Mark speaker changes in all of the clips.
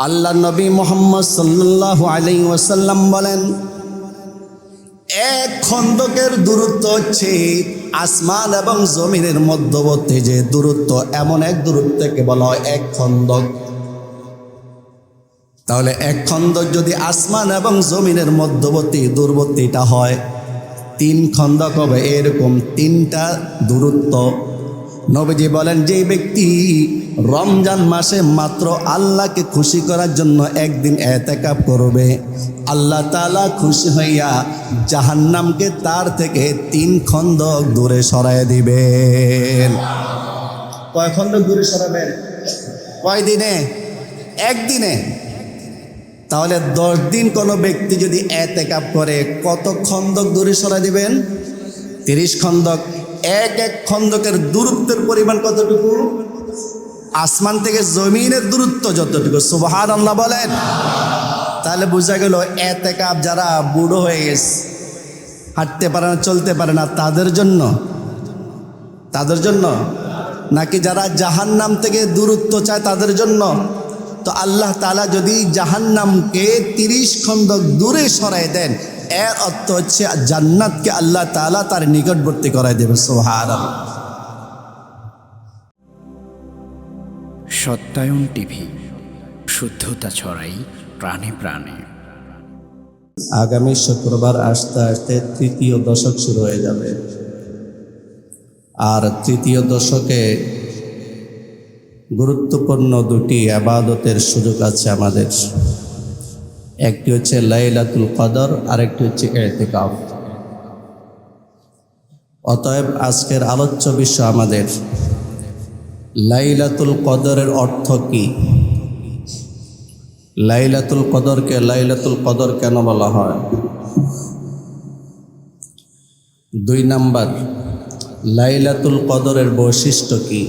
Speaker 1: আল্লাহ নবী মুহাম্মদ সাল্লাল্লাহু আলাইহি ওয়াসাল্লাম বলেন, এক খন্দকের দূরত্ব হচ্ছে আসমান এবং জমিনের মধ্যবর্তী যে দূরত্ব, এমন এক দূরত্বকে বলা হয় এক খন্দক। তাহলে এক খন্দক যদি আসমান এবং জমিনের মধ্যবর্তী দূরবর্তীটা হয়, 3 খন্দক হবে এরকম 3টা দূরত্ব। নবীজি বলেন, যে ব্যক্তি রমজান মাসে মাত্র আল্লাহকে খুশি করার জন্য একদিন এতেকাফ করবে, আল্লাহ তাআলা খুশি হইয়া জাহান্নামকে তার থেকে 3 খন্দক দূরে সরায় দিবেন। কয় খন্দক দূরে সরাবেন? কয় দিনে? একদিনে। তাহলে 10 দিন কোনো ব্যক্তি যদি এতেকাফ করে, কত খন্দক দূরে সরায় দিবেন? 30 খন্দক। এক এক খন্দকের দূরত্বের পরিমাণ কতটুকু? আসমান থেকে জমিনের দূরত্ব যতটুকু। সুবহানাল্লাহ বলেন। তাহলে বোঝা গেল এতেকাফ যারা বুড়ো হয়ে গেছে, হাঁটতে পারে না, চলতে পারে না, তাদের জন্য নাকি যারা জাহান্নাম থেকে দূরত্ব চায় তাদের জন্য? তো আল্লাহ তাআলা যদি জাহান্নামকে 30 খন্দক দূরে সরাই দেন, এর অর্থ হচ্ছে জান্নাতকে আল্লাহ তাআলা তার নিকটবর্তী করাই দেবেন। সুবহানাল্লাহ।
Speaker 2: সত্যায়ন টিভি, শুদ্ধতা ছড়াই প্রাণে প্রাণে।
Speaker 1: আগামী শুক্রবার আসতে আসতে 3য় দশক শুরু হয়ে যাবে। আর 3য় দশকে গুরুত্বপূর্ণ 2টি ইবাদতের সুযোগ আছে আমাদের। একটি হচ্ছে লাইলাতুল কদর, আরেকটি হচ্ছে ইতিকাফ। অতএব আজকের আলোচ্য বিষয় আমাদের লাইলাতুল কদরের অর্থ কি, লাইলাতুল কদরকে লাইলাতুল কদর কেন বলা হয়, 2 নাম্বার লাইলাতুল কদরের বৈশিষ্ট্য কি,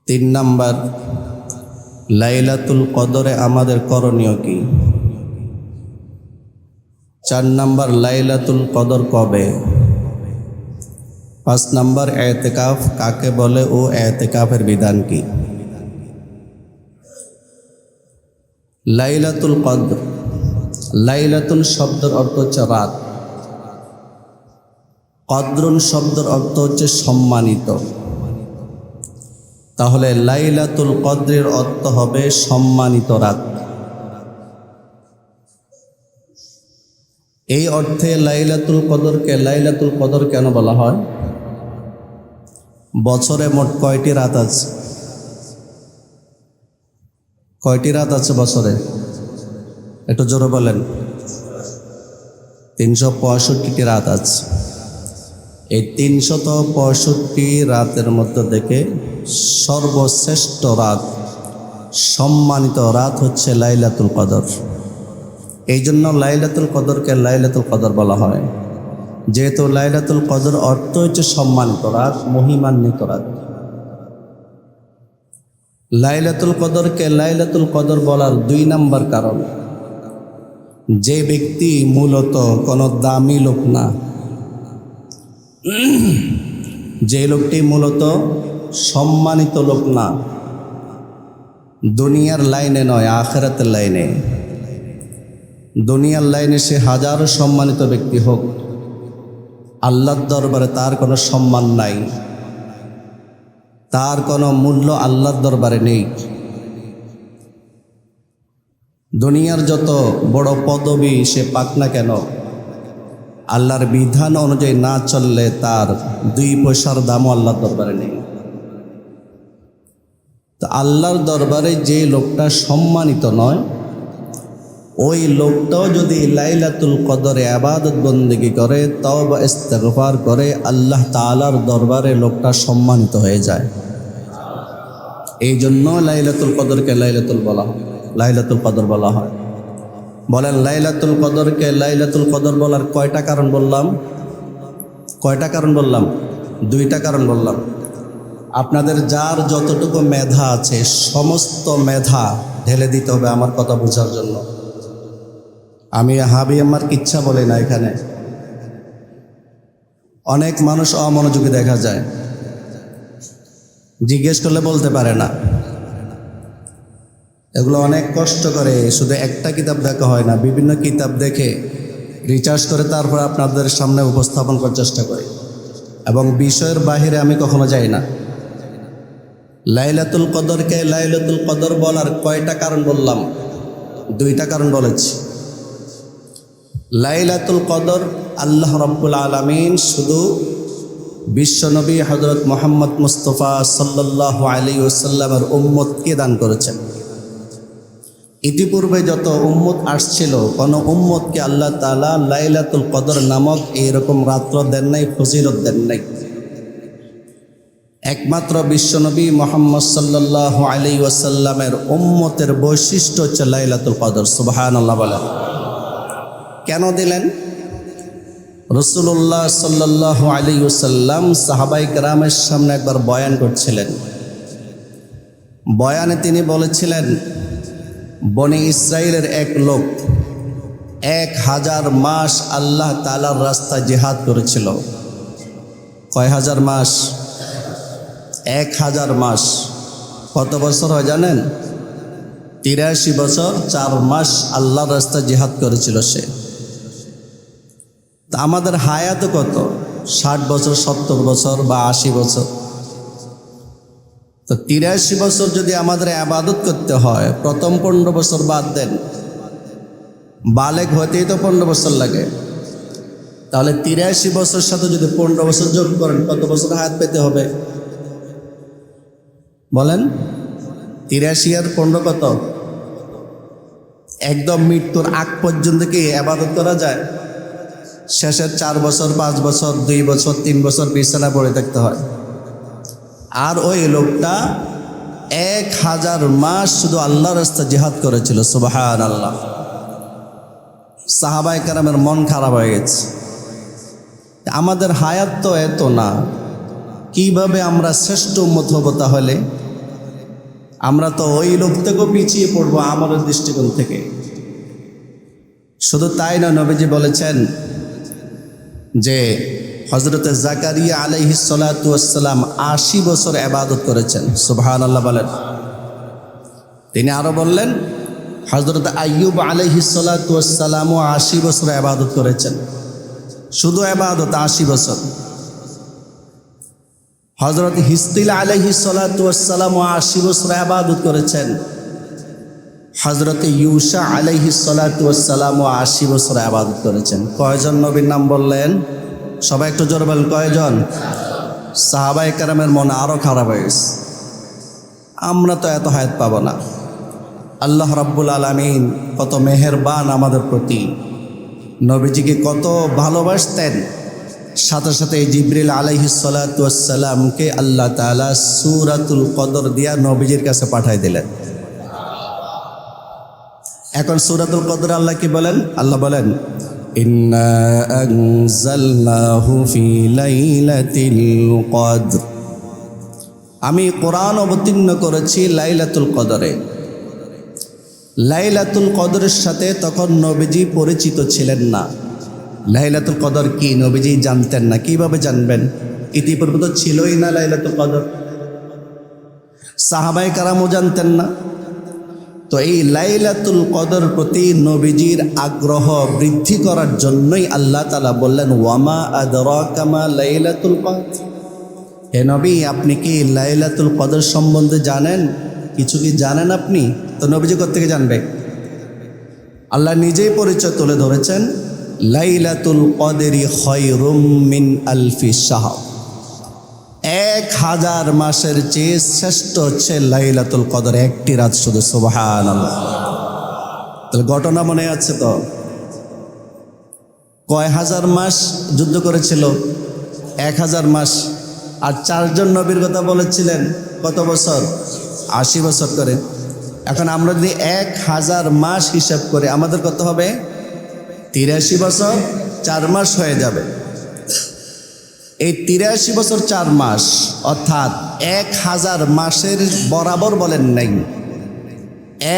Speaker 1: 3 নাম্বার লাইলাতুল কদরে আমাদের করণীয় কি, 4 নাম্বার লাইলাতুল কদর কবে, 5 নাম্বার এতেকাফ কাকে বলে ও এতেকাফের বিধান কি। লাইলাতুল কদর, লাইলাতুল শব্দের অর্থ হচ্ছে রাত, কদরুন শব্দের অর্থ হচ্ছে সম্মানিত। তাহলে লাইলাতুল কদরের অর্থ হবে সম্মানিত রাত। এই অর্থে লাইলাতুল কদরকে লাইলাতুল কদর কেন বলা হয়? বছরে মোট কয়টি রাত আছে? কয়টি রাত আছে বছরে? একটু জোরে বলেন। 365টি রাত আছে। এই 365 রাতের মধ্যে থেকে সর্বশ্রেষ্ঠ রাত, সম্মানিত রাত হচ্ছে লাইলাতুল কদর। এই জন্য লাইলাতুল কদরকে লাইলাতুল কদর বলা হয়। যেহেতু লাইলাতুল কদর অর্থ হচ্ছে সম্মানিত রাত, মহিমান্বিত রাত। লাইলাতুল কদরকে লাইলাতুল কদর বলার 2 নাম্বার কারণ, যে ব্যক্তি মূলত কোনো দামি লোক না, যে লোকটি মূলত সম্মানিত লোক না, দুনিয়ার লাইনে নয় আখিরাতের লাইনে, দুনিয়ার লাইনে সে হাজারো সম্মানিত ব্যক্তি হোক, আল্লাহর দরবারে তার কোনো সম্মান নাই, তার কোনো মূল্য আল্লাহর দরবারে নেই। দুনিয়ার যত বড় পদবী সে পাক না কেন, আল্লাহর বিধান অনুযায়ী না চললে তার 2 পয়সার দামও আল্লাহর দরবারে নেই। তো আল্লাহর দরবারে যে লোকটা সম্মানিত নয়, ওই লোকটাও যদি লাইলাতুল কদরে ইবাদত বন্দেগী করে, তওবা ইস্তিগফার করে, আল্লাহ তাআলার দরবারে লোকটা সম্মানিত হয়ে যায়। এই জন্য লাইলাতুল কদরকে লাইলাতুল কদর বলা হয়। বলেন, লাইলাতুল কদরকে লাইলাতুল কদর বলার কয়টা কারণ বললাম? 2টা কারণ বললাম। আপনাদের যার যতটুকু মেধা আছে সমস্ত মেধা ঢেলে দিতে হবে আমার কথা বোঝার জন্য। আমি হাবি আমার ইচ্ছা বলি না। এখানে অনেক মানুষ অমনোযোগী দেখা যায়, জিজ্ঞেস করলে বলতে পারে না। এগুলো অনেক কষ্ট করে, শুধু একটা কিতাব দেখা হয় না, বিভিন্ন কিতাব দেখে রিসার্চ করে তারপর আপনাদের সামনে উপস্থাপন করার চেষ্টা করি, এবং বিষয়ের বাহিরে আমি কখনো যাই না। লাইলাতুল কদরকে লাইলাতুল কদর বলার কয়টা কারণ বললাম? দুইটা কারণ বলেছি। লাইলাতুল কদর আল্লাহ রাব্বুল আলামিন শুধু বিশ্বনবী হযরত মুহাম্মদ মুস্তাফা সাল্লাল্লাহু আলাইহি ওয়াসাল্লামের উম্মতকে দান করেছেন। ইতিপূর্বে যত উম্মত আসছিল, কোনো উম্মতকে আল্লাহ তাআলা লাইলাতুল কদর নামক এইরকম রাত্র দেন নাই, ফজিলত দেন নাই। একমাত্র বিশ্বনবী মুহাম্মদ সাল্লাল্লাহু আলাইহি ওয়াসাল্লামের উম্মতের বৈশিষ্ট্য হচ্ছে লাইলাতুল কদর। সুবহানাল্লাহ বলেন। কেন দিলেন? রাসূলুল্লাহ সাল্লাল্লাহু আলাইহি ওয়াসাল্লাম সাহাবায়ে কেরামের সামনে একবার বয়ান করছিলেন। বয়ানে তিনি বলেছিলেন, বনি ইসরাইলের এক লোক 1000 মাস আল্লাহ তাআলার রাস্তায় জিহাদ করেছিল। কয় হাজার মাস? 1000 মাস। কত বছর হয় জানেন? 83 বছর 4 মাস আল্লাহর রাস্তায় জিহাদ করেছিল সে। তা আমাদের হায়াত কত? 60 বছর, 70 বছর বা 80 বছর। তো 83 বছর যদি আমাদের ইবাদত করতে হয়, প্রথম 15 বছর বাদ দেন, বালেগ হতেই তো 15 বছর লাগে। তাহলে 83 বছর সাথে যদি 15 বছর যোগ করেন, কত বছর হায়াত পেতে হবে বলেন? 83 আর 15 কত? একদম মৃত্যুর আগ পর্যন্ত কি ইবাদত করা যায়? শেষের 4 বছর, 5 বছর, 2 বছর, 3 বছর বিছানা পড়ে থাকতে হয়। আর ওই লোকটা 1000 মাস শুধু আল্লাহর রাস্তায় জিহাদ করেছিল। সুবহানাল্লাহ। সাহাবায়ে কেরামের মন খারাপ হয়ে গেছে। আমাদের হায়াত তো এত না, কিভাবে আমরা শ্রেষ্ঠ উম্মত হব? তাহলে আমরা তো ওই লোক থেকেও পিছিয়ে পড়বো আমাদের দৃষ্টিকোণ থেকে। শুধু তাই না, নবীজি বলেছেন যে হযরতে জাকারিয়া আলাইহিস সালাতু ওয়াসসালাম 80 বছর ইবাদত করেছেন। সুবহানাল্লাহ বলেন। তিনি আরো বললেন, হযরতে আইয়ুব আলাইহিস সালাতু ওয়াসসালামও 80 বছর ইবাদত করেছেন। শুধু ইবাদত 80 বছর। হযরত হিজকিল আলাইহিস সালাতু ওয়াসসালামও 80 বছর ইবাদত করেছেন। হযরতে ইউসা আলাইহিস সালাতু ওয়াসসালামও 80 বছর ইবাদত করেছেন। কয়জন নবীর নাম বললেন? সবাই একটু জোরে বলেন, কয়জন? সাহাবায়ে কেরামের মনে আরো খারাপ হয়ে গেছে। আমরা তো এত হায়াত পাবো না। আল্লাহ রাব্বুল আলামিন কত মেহেরবান আমাদের প্রতি, নবীজিকে কত ভালোবাসতেন। সাথে সাথে জিবরিল আলাইহিস সালাতু ওয়াসসালামকে আল্লাহ তাআলা সূরাতুল কদর দিয়া নবীজির কাছে পাঠিয়ে দিলেন। এখন সূরাতুল কদর আল্লাহ কি বলেন? আল্লাহ বলেন, ইন্না আনজালনাহু ফি লাইলাতিল কদর। আমি কোরআন অবতীর্ণ করেছি লাইলাতুল কদরে। লাইলাতুল কদরের সাথে তখন নবীজি পরিচিত ছিলেন না। লাইলাতুল কদর কি নবীজি জানতেন না। কিভাবে জানবেন? ইতিপূর্বে তো ছিলই না লাইলাতুল কদর, সাহাবায়ে কেরামও জানতেন না। তো এই লাইলাতুল কদর প্রতি নবীজির আগ্রহ বৃদ্ধি করার জন্যই আল্লাহ তাআলা বললেন, ওয়ামা আদরাকা মা লাইলাতুল কদর। হে নবী, আপনি কি লাইলাতুল কদর সম্বন্ধে জানেন? কিছু কি জানেন আপনি? তো নবীজি কোত্থেকে জানবে? আল্লাহ নিজেই পরিচয় তুলে ধরেছেন, লাইলাতুল কদরি খায়রুম মিন আলফি শাহর। 1000 মাসের চেয়ে শ্রেষ্ঠ হচ্ছে লাইলাতুল কদর, একটি রাত শুধু। সুবহানাল্লাহ। তাহলে ঘটনা মনে আছে তো? কয় হাজার মাস যুদ্ধ করেছিল? 1000 মাস। আর 4 জন নবীর কথা বলেছিলেন কত বছর? 80 বছর করে। এখন আমরা যদি 1000 মাস হিসাব করে আমাদের কত হবে? 83 বছর 4 মাস হয়ে যাবে। এই 83 বছর 4 মাস অর্থাৎ 1000 মাসের বরাবর বলেন নাই,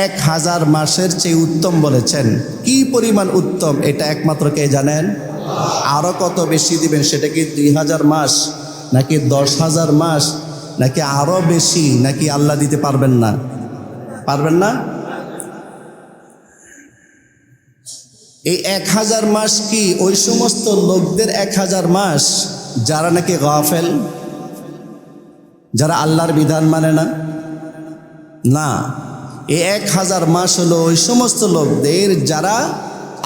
Speaker 1: 1000 মাসের চেয়ে উত্তম বলেছেন। কি পরিমাণ উত্তম এটা একমাত্র কে জানেন? আরো কত বেশি দিবেন? সেটা কি 2000 মাস নাকি 10,000 মাস নাকি আরো বেশি? নাকি আল্লাহ দিতে পারবেন না? পারবেন না? এই 1000 মাস কি ওই সমস্ত লোকদের 1000 মাস যারা নাকি গাফেল, যারা আল্লাহর বিধান মানে না? না, এই 1000 মাস হলো ওই সমস্ত লোকদের যারা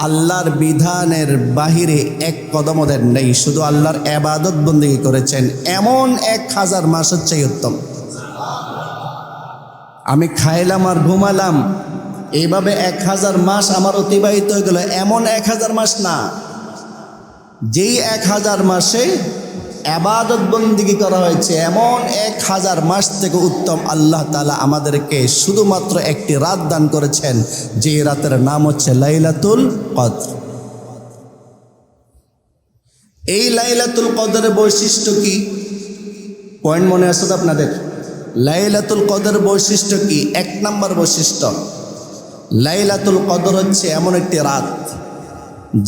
Speaker 1: আল্লাহর বিধানের বাহিরে এক কদমও দেন নেই, শুধু আল্লাহর ইবাদত বন্দেগী করেছেন। এমন 1000 মাস হচ্ছে উত্তম। আমি খাইলাম আর ঘুমালাম, এইভাবে 1000 মাস আমার অতিবাহিত হয়ে গেল, এমন 1000 মাস না। যেই 1000 মাসে ইবাদত বন্দেগী করা হয়েছে, এমন 1000 মাস থেকে উত্তম আল্লাহ তাআলা আমাদেরকে শুধুমাত্র একটি রাত দান করেছেন, যে রাতের নাম হচ্ছে লাইলাতুল কদর। এই লাইলাতুল কদরের বৈশিষ্ট্য কি? পয়েন্ট মনে আছে তো আপনাদের? লাইলাতুল কদরের বৈশিষ্ট্য কি? 1 নম্বর বৈশিষ্ট্য, লাইলাতুল কদর হচ্ছে এমন একটি রাত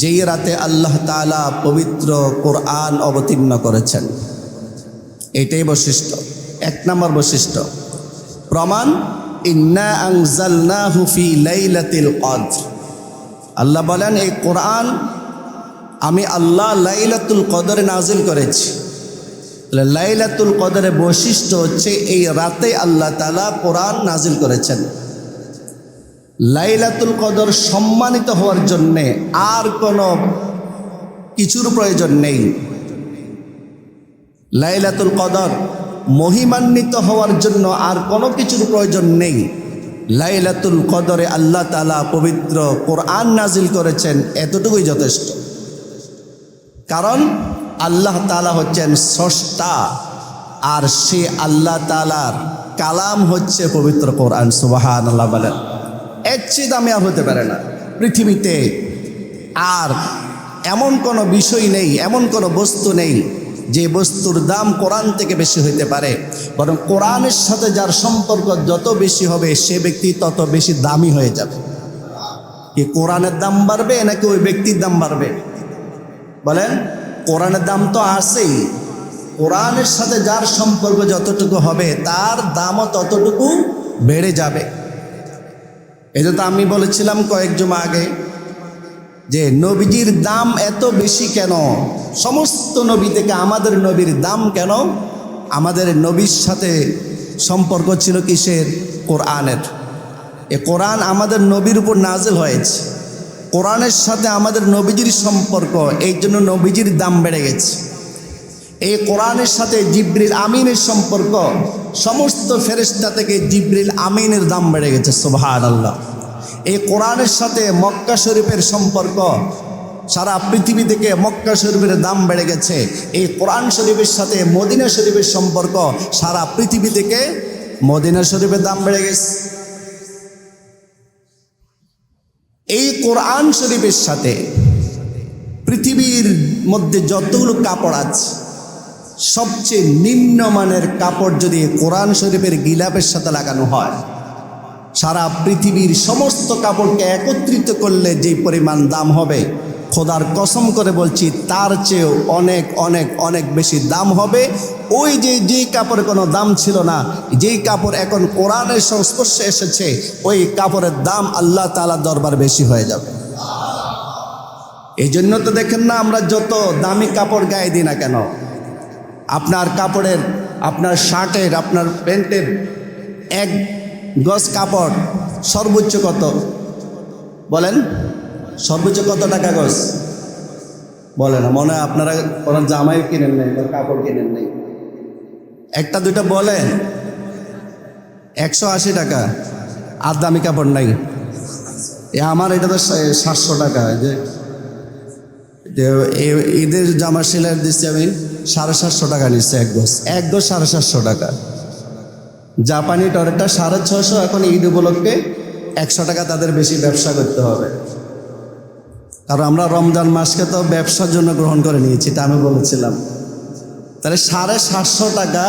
Speaker 1: যেই রাতে আল্লাহ তাআলা পবিত্র কোরআন অবতীর্ণ করেছেন। এটাই বৈশিষ্ট্য, 1 নম্বর বৈশিষ্ট্য। প্রমাণ, ইন্না আনজালনাহু ফি লাইলাতিল কদর। আল্লাহ বলেন এই কোরআন আমি আল্লাহ লাইলাতুল কদরে নাজিল করেছি। লাইলাতুল কদরের বৈশিষ্ট্য হচ্ছে এই রাতে আল্লাহ তাআলা কোরআন নাজিল করেছেন। লাইলাতুল কদর সম্মানিত হওয়ার জন্যে আর কোনো কিছুর প্রয়োজন নেই। লাইলাতুল কদর মহিমান্বিত হওয়ার জন্য আর কোনো কিছুর প্রয়োজন নেই। লাইলাতুল কদরে আল্লাহ তাআলা পবিত্র কোরআন নাজিল করেছেন, এতটুকুই যথেষ্ট। কারণ আল্লাহ তাআলা হচ্ছেন স্রষ্টা, আর সে আল্লাহ তাআলার কালাম হচ্ছে পবিত্র কোরআন। সুবহানাল্লাহ বলেন। এর চেয়ে দামি আর হতে পারে না পৃথিবীতে। আর এমন কোনো বিষয় নেই, এমন কোনো বস্তু নেই যে বস্তুর দাম কোরআন থেকে বেশি হইতে পারে। বরং কোরআনের সাথে যার সম্পর্ক যত বেশি হবে, সে ব্যক্তি তত বেশি দামি হয়ে যাবে। কি কোরআনের দাম বাড়বে নাকি ওই ব্যক্তির দাম বাড়বে? বলেন, কোরআনের দাম তো আছেই, কোরআনের সাথে যার সম্পর্ক যতটুকু হবে তার দামও ততটুকু বেড়ে যাবে। এই তো আমি বলেছিলাম কয়েক জুমা আগে যে নবীজির দাম এত বেশি কেন? সমস্ত নবী থেকে আমাদের নবীর দাম কেন? আমাদের নবীর সাথে সম্পর্ক ছিল কিসের? কোরআনের। এ কোরআন আমাদের নবীর উপর নাজিল হয়েছে, কোরআনের সাথে আমাদের নবীজির সম্পর্ক, এই জন্য নবীজির দাম বেড়ে গেছে। এই কোরআনের সাথে জিবরিল আমিনের সম্পর্ক, সমস্ত ফেরেশতা থেকে জিবরিল আমিনের দাম বেড়ে গেছে। সুবহানাল্লাহ। এই কোরআনের সাথে মক্কা শরীফের সম্পর্ক, সারা পৃথিবী থেকে মক্কা শরীফের দাম বেড়ে গেছে। এই কোরআন শরীফের সাথে মদিনা শরীফের সম্পর্ক, সারা পৃথিবী থেকে মদিনা শরীফের দাম বেড়ে গেছে। এই কোরআন শরীফের সাথে পৃথিবীর মধ্যে যতগুলো কাপড় আছে, সবচেয়ে নিম্নমানের কাপড় যদি কোরআন শরীফের গিলাফের সাথে লাগানো হয়, সারা পৃথিবীর সমস্ত কাপড়কে একত্রিত করলে যে পরিমাণ দাম হবে, খোদার কসম করে বলছি তার চেয়েও অনেক অনেক অনেক বেশি দাম হবে। ওই যেই কাপড়ের কোনো দাম ছিল না, যেই কাপড় এখন কোরআনের সংস্পর্শে এসেছে, ওই কাপড়ের দাম আল্লাহ তাআলার দরবার বেশি হয়ে যাবে। এই জন্য তো দেখেন না, আমরা যত দামি কাপড় গায়ে দিই না কেন, আপনার কাপড়ের, আপনার শার্টের, আপনার প্যান্টের 1 গজ কাপড় সর্বোচ্চ কত? বলেন, সর্বোচ্চ কত টাকা গজ? বলে না, মনে হয় আপনারা কোনো জামাই কিনেন নাই বা কাপড় কিনেন নাই। একটা দুইটা বলেন। 180 টাকা। আর দামি কাপড় নাই। আমার এটা তো 700 টাকা। যে ঈদের জামা সেলাই দিচ্ছি আমি 750 টাকা নিচ্ছে 1 গজ। 1 গজ 750 টাকা। জাপানি টরেটা 650। এখন ঈদ উপলক্ষে 100 টাকা তাদের বেশি ব্যবসা করতে হবে, কারণ আমরা রমজান মাসকে তো ব্যবসার জন্য গ্রহণ করে নিয়েছি, এটা আমি বলেছিলাম। তাহলে 750 টাকা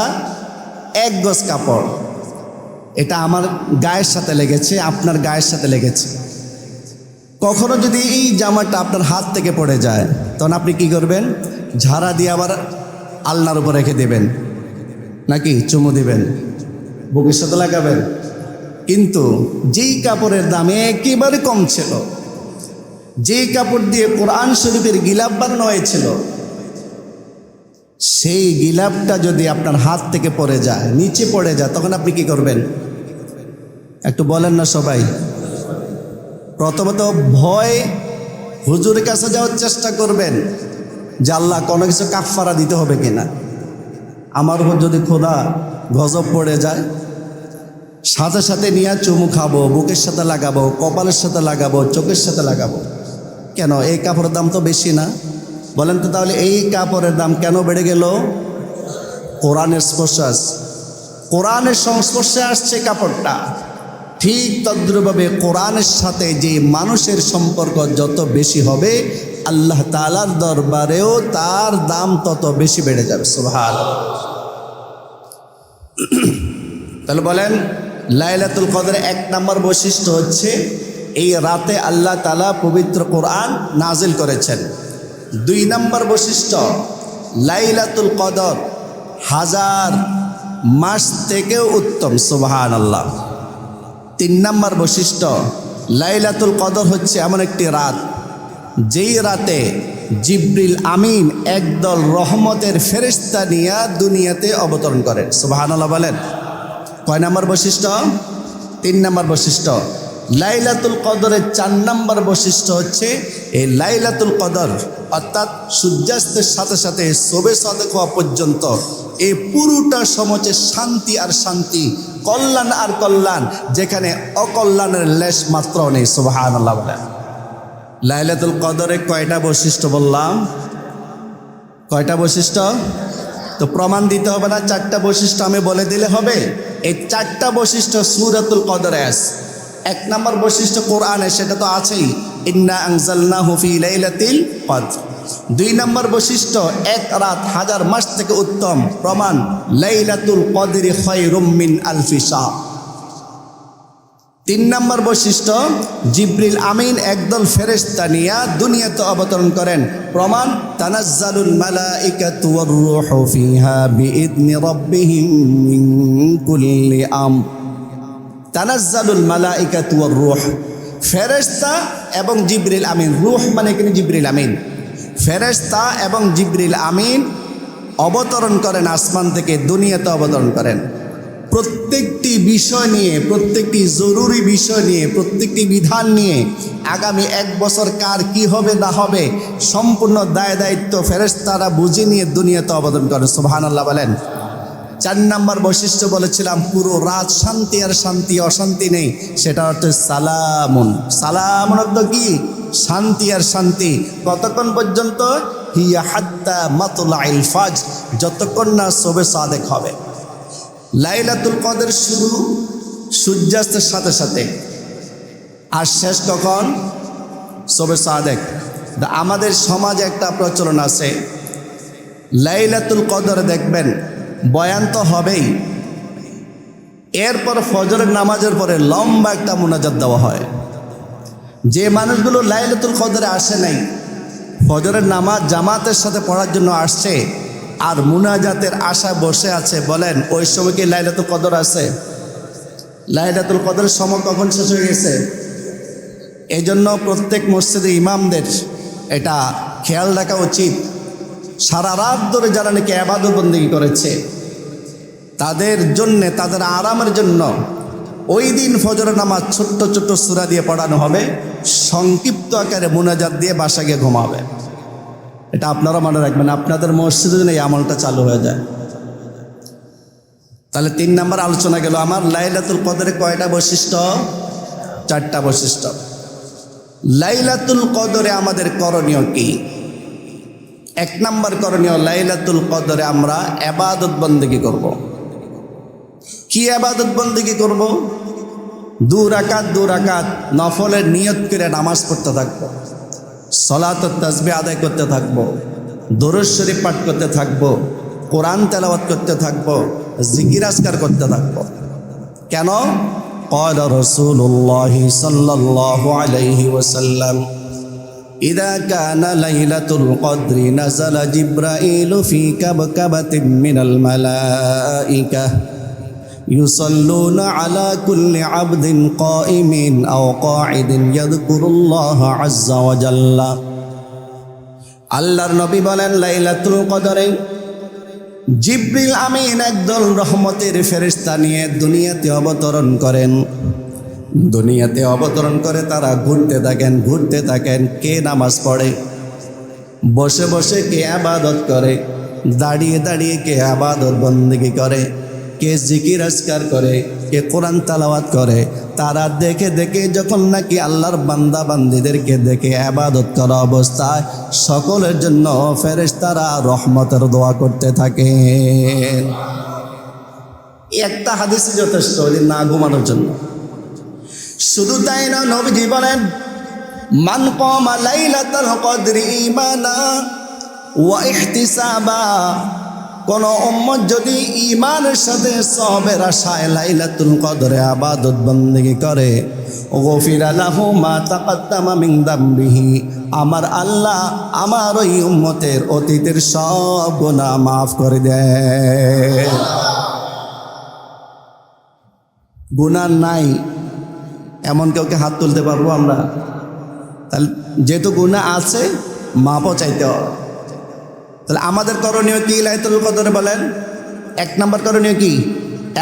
Speaker 1: 1 গজ কাপড়, এটা আমার গায়ের সাথে লেগেছে, আপনার গায়ের সাথে লেগেছে। কখনো যদি এই জামাটা আপনার হাত থেকে পড়ে যায়, তখন আপনি কি করবেন? ঝাড়া দিয়ে আবার আলনার উপর রেখে দেবেন, নাকি চুমু দিবেন, বুকের সাথে লাগাবেন। কিন্তু যেই কাপড়ের দাম একেবারে কম ছিল, যে কাপড় দিয়ে কোরআন শরীফের গিলাফ বানানো হয়েছিল, সেই গিলাফটা যদি আপনার হাত থেকে পড়ে যায়, নিচে পড়ে যায়, তখন আপনি কি করবেন? একটু বলেন না সবাই। প্রথমত ভয় হুজুরের কাছে যাওয়ার চেষ্টা করবেন যে আল্লাহ কোনো কিছু কাফারা দিতে হবে কিনা, আমার উপর যদি খোদা গজব পড়ে যায়। সাথে সাথে নিয়ে চুমু খাবো, বুকের সাথে লাগাবো, কপালের সাথে লাগাবো, চোখের সাথে লাগাবো। কেন? এই কাপড়ের দাম তো বেশি না? বলেন তো তাহলে এই কাপড়ের দাম কেন বেড়ে গেল? কোরআনের স্পর্শে, কোরআনের সংস্পর্শে আসছে কাপড়টা। ঠিক তদ্রুপভাবে কোরআনের সাথে যে মানুষের সম্পর্ক যত বেশি হবে, আল্লাহ তাআলার দরবারেও তার দাম তত বেশি বেড়ে যাবে। সুবহানাল্লাহ। তাহলে বলেন, লাইলাতুল কদরের 1 নম্বর বৈশিষ্ট্য হচ্ছে এই রাতে আল্লাহ তাআলা পবিত্র কোরআন নাজিল করেছেন। 2 নম্বর বৈশিষ্ট্য, লাইলাতুল কদর 1000 মাস থেকেও উত্তম। সুবহানাল্লাহ। 3 নম্বর বৈশিষ্ট্য, লাইলাতুল কদর হচ্ছে এমন একটি রাত, যেই রাতে জিবরিল আমিন একদল রহমতের ফেরেশতা নিয়ে দুনিয়াতে অবতরণ করেন। সুবহানাল্লাহ বলেন। কয় নম্বর বৈশিষ্ট্য? 3 নম্বর বৈশিষ্ট্য। লাইলাতুল কদরের 4 নম্বর বৈশিষ্ট্য হচ্ছে এই লাইলাতুল কদর অর্থাৎ সূর্যাস্তের সাথে সাথে শবে সাদেক হওয়া পর্যন্ত এই পুরোটা সময় শান্তি আর শান্তি, কল্যাণ আর কল্যাণ, যেখানে অকল্যাণের লেশ মাত্র নেই। সুবহানাল্লাহ বলেন। লাইলাতুল কদরে কয়টা বৈশিষ্ট্য বললাম? কয়টা বৈশিষ্ট্য? তো প্রমাণ দিতে হবে না, 4টা বৈশিষ্ট্য আমি বলে দিলে হবে? এই 4টা বৈশিষ্ট্য সূরাতুল কদরে আছে। 1 নম্বর বৈশিষ্ট্য কোরআনে, সেটা তো আছেই, ইন্না আনজালনাহু ফি লাইলাতিল কদর। 2 নম্বর বৈশিষ্ট্য, 1 রাত 1000 মাস থেকে উত্তম, প্রমাণ লাইলাতুল কদরি খায়রুম মিন আলফি শাহর। 3 নম্বর বৈশিষ্ট্য, জিবরিল আমিন একদল ফেরেশতা নিয়ে দুনিয়াতে অবতরণ করেন, প্রমাণ তানাজ্জালুল মালাইকাতু ওয়ার রূহু ফিহা বিইذনি রাব্বিহিম মিন কুল্লি আমর। তানাজ্জালুল মালাইকাতু ওয়ার রূহ, ফেরেশতা এবং জিবরিল আমিন। রূহ মানে এখানে জিবরিল আমিন। ফেরেশতা এবং জিবরিল আমিন অবতরণ করেন আসমান থেকে, দুনিয়াতে অবতরণ করেন। প্রত্যেকটি বিষয় নিয়ে, প্রত্যেকটি জরুরি বিষয় নিয়ে, প্রত্যেকটি বিধান নিয়ে, আগামী 1 বছর কার কি হবে না হবে সম্পূর্ণ দায় দায়িত্ব ফেরেশতারা বুঝে নিয়ে দুনিয়াতে অবতরণ করেন। সুবহানাল্লাহ বলেন। 4 নম্বর বৈশিষ্ট্য বলেছিলাম, পুরো রাত শান্তি আর শান্তি, অশান্তি নেই। সেটা অর্থ সালামুন। সালামুন অর্থ কি? শান্তি আর শান্তি। কতক্ষণ পর্যন্ত? হিয়া হাত্তা মাতলাইল ফাজর, যতক্ষণ না শবে সাদেক হবে। লাইলাতুল কদর শুরু সূর্যাস্তের সাথে সাথে, আর শেষ কখন? শবে সাদেক। আমাদের সমাজে একটা প্রচলন আছে, লাইলাতুল কদর দেখবেন বয়ান তো হবেই, এরপর ফজরের নামাজের পরে লম্বা একটা মুনাজাত দেওয়া হয়। যে মানুষগুলো লাইলাতুল কদরে আসে নাই, ফজরের নামাজ জামাতের সাথে পড়ার জন্য আসছে আর মুনাজাতের আশায় বসে আছে, বলেন ওই সময় কি লাইলাতুল কদর আছে? লাইলাতুল কদরের সময় কখন শেষ হয়ে গেছে? এই জন্য প্রত্যেক মসজিদে ইমামদের এটা খেয়াল রাখা উচিত, সারা রাত ধরে যারা নাকি ইবাদত বন্দেগী করেছে তাদের জন্যে, তাদের আরামের জন্য ওই দিন ফজরের নামাজ ছোট্ট ছোট্ট সূরা দিয়ে পড়ানো হবে, সংক্ষিপ্ত আকারে মুনাজাত দিয়ে বাসা গিয়ে ঘুমাবে। এটা আপনারা মনে রাখবেন, আপনাদের মসজিদে যেন এই আমলটা চালু হয়ে যায়। তাহলে 3 নম্বর আলোচনা গেল আমার। লাইলাতুল কদরে কয়টা বৈশিষ্ট্য? 4টা বৈশিষ্ট্য। লাইলাতুল কদরে আমাদের করণীয় কি? 1 নম্বর করণীয়, লাইলাতুল কদরে আমরা ইবাদত বন্দেগী করব। কি ইবাদত বন্দেগী করব? 2 রাকাত নফলের নিয়ত করে নামাজ পড়তে থাকবো, সালাত ও তাসবিহ আদায় করতে থাকবো, দরুদ শরীফ পাঠ করতে থাকবো, কোরআন তেলাওয়াত করতে থাকবো, জিকির আজকার করতে থাকবো। কেন? قال رسول الله صلى الله عليه وسلم إذا كان ليلة القدر نزل جبرائيل في كبكبة من الملائكة ইউসাল্লুনা আলা কুল্লি আবদিন কাইমিন আও কাঈদিন ইয়াযকুরুল্লাহা আযজা ওয়া জাল্লা। আল্লাহর নবী বলেন লাইলাতুল কদরে জিবরিল আমিন একদল রহমতের ফেরেশতা নিয়ে দুনিয়াতে অবতরণ করেন। দুনিয়াতে অবতরণ করে তারা ঘুরতে থাকেন। কে নামাজ পড়ে, বসে বসে কে ইবাদত করে, দাঁড়িয়ে দাঁড়িয়ে কে ইবাদত বন্দেগী করে, কে জিকির আজকার করে, কে কোরআন তেলাওয়াত করে। তারা দেখে দেখে যখন নাকি আল্লাহর বান্দা বান্দীদেরকে দেখে ইবাদত করা অবস্থায় সকলের জন্য ফেরেশতারা রহমতের দোয়া করতে থাকে। একটা হাদিসে যথেষ্ট না ঘুমানোর জন্য। শুধু তাই না, নবীজি বলেন মান কামা লাইলাতুল কদরি ঈমানা ওয়া ইহতিসাবা, কোন উম্মত যদি ঈমানের সাথে সওয়াবের আশায় লাইলাতুল কদরে ইবাদত বন্দেগী করে, গফিরা লাহু মা তাকাদ্দামা মিন যামবিহি, আমার আল্লাহ আমার ওই উম্মতের অতীতের সব গুনাহ মাফ করে দেয়। গুনাহ নাই এমন কাউকে হাত তুলতে পারবো আমরা? তাহলে যেহেতু গুনাহ আছে মাপও চাইতে হবে। তাহলে আমাদের করণীয় কি লাইলাতুল কদরে বলেন? এক নম্বর করণীয় কি?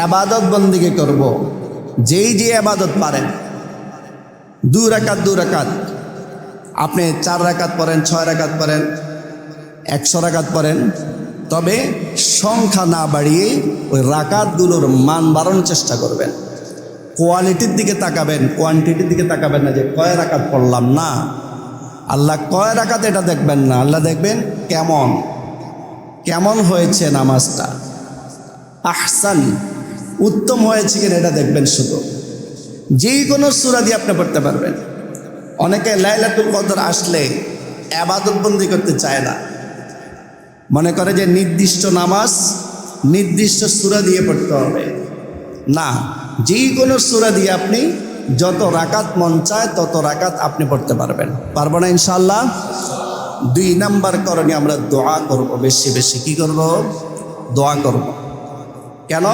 Speaker 1: ইবাদত বন্দেগী করব। যেই যে ইবাদত পারেন, 2 রাকাত আপনি 4 রাকাত পড়েন, 6 রাকাত পড়েন, 100 রাকাত পড়েন, তবে সংখ্যা না বাড়িয়ে ওই রাকাতগুলোর মান বাড়ানোর চেষ্টা করবেন। কোয়ালিটির দিকে তাকাবেন, কোয়ান্টিটির দিকে তাকাবেন না যে কয় রাকাত পড়লাম। না, আল্লাহ কয় রাকাত এটা দেখবেন না, আল্লাহ দেখবেন কেমন হয়েছে নামাজটা, আহসান উত্তম হয়েছে কিনা এটা দেখবেন। শুধু যেই কোনো সূরা দিয়ে আপনি পড়তে পারবেন। অনেকে লাইলাতুল কদর আসলে ইবাদত বন্দি করতে চায় না, মনে করে যে নির্দিষ্ট নামাজ নির্দিষ্ট সূরা দিয়ে পড়তে হবে। না, যেই কোনো সূরা দিয়ে আপনি যত রাকাত মন চায় তত রাকাত আপনি পড়তে পারবেন। পারবো না ইনশাআল্লাহ? 2 নাম্বার করণীয় আমরা দোয়া করব, বেশি বেশি কি করব? দোয়া করব। কেন?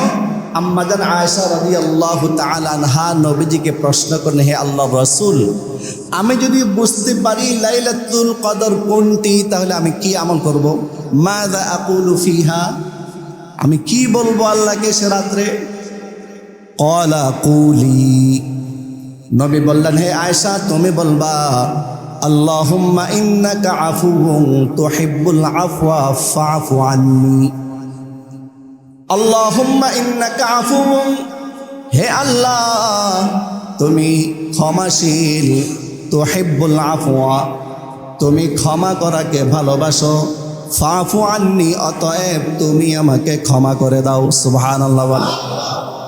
Speaker 1: আম্মাজান আয়েশা রাদিয়াল্লাহু তাআলা আনহা নবীজিকে প্রশ্ন করলেন, হে আল্লাহর রাসূল, আমি যদি বুঝতে পারি লাইলাতুল কদর কোনটি তাহলে আমি কি আমল করব? মাযা আকুলু ফিহা, আমি কি বলবো আল্লাহকে সে রাত্রে? ক্বালা কুলি, নবী বললেন হে আয়েশা তুমি বলবা আল্লাহুম্মা ইন্নাকা আফুউন তুহিব্বুল আফওয়া ফাআফু আন্নী। আল্লাহুম্মা ইন্নাকা আফুউন, হে আল্লাহ তুমি ক্ষমাশীল, তুহিব্বুল আফওয়া তুমি ক্ষমা করাকে ভালোবাসো, ফাআফু আন্নী অতএব তুমি আমাকে ক্ষমা করে দাও। সুবহানাল্লাহ বলে।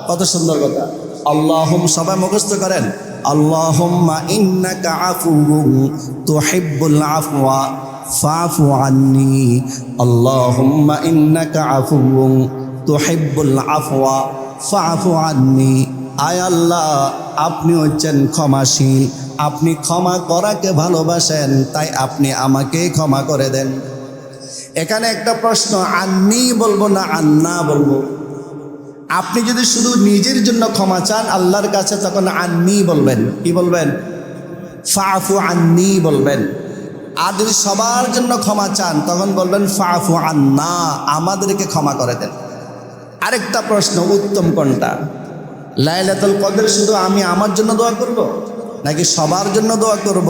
Speaker 1: কত সুন্দর কথা। আল্লাহুম সবাই মুখস্থ করেন, আল্লাহুম্মা ইন্নাকা আফুউন তুহিব্বুল আফওয়া ফাআফু আন্নী। আল্লাহুম্মা ইন্নাকা আফুউন তুহিব্বুল আফওয়া ফাআফু আন্নী। আয় আল্লাহ আপনি হচ্ছেন ক্ষমাশীল, আপনি ক্ষমা করাকে ভালোবাসেন, তাই আপনি আমাকে ক্ষমা করে দেন। এখানে একটা প্রশ্ন, আন্নী বলবো না আন্না বলবো? আপনি যদি শুধু নিজের জন্য ক্ষমা চান আল্লাহর কাছে তখন আন্নী বলবেন। কি বলবেন? ফাআফু আন্নী বলবেন। আর যদি সবার জন্য ক্ষমা চান তখন বলবেন ফাআফু আন্না, আমাদেরকে ক্ষমা করে দেন। আরেকটা প্রশ্ন, উত্তম কোনটা? লাইলাতুল কদর শুধু আমি আমার জন্য দোয়া করব নাকি সবার জন্য দোয়া করব?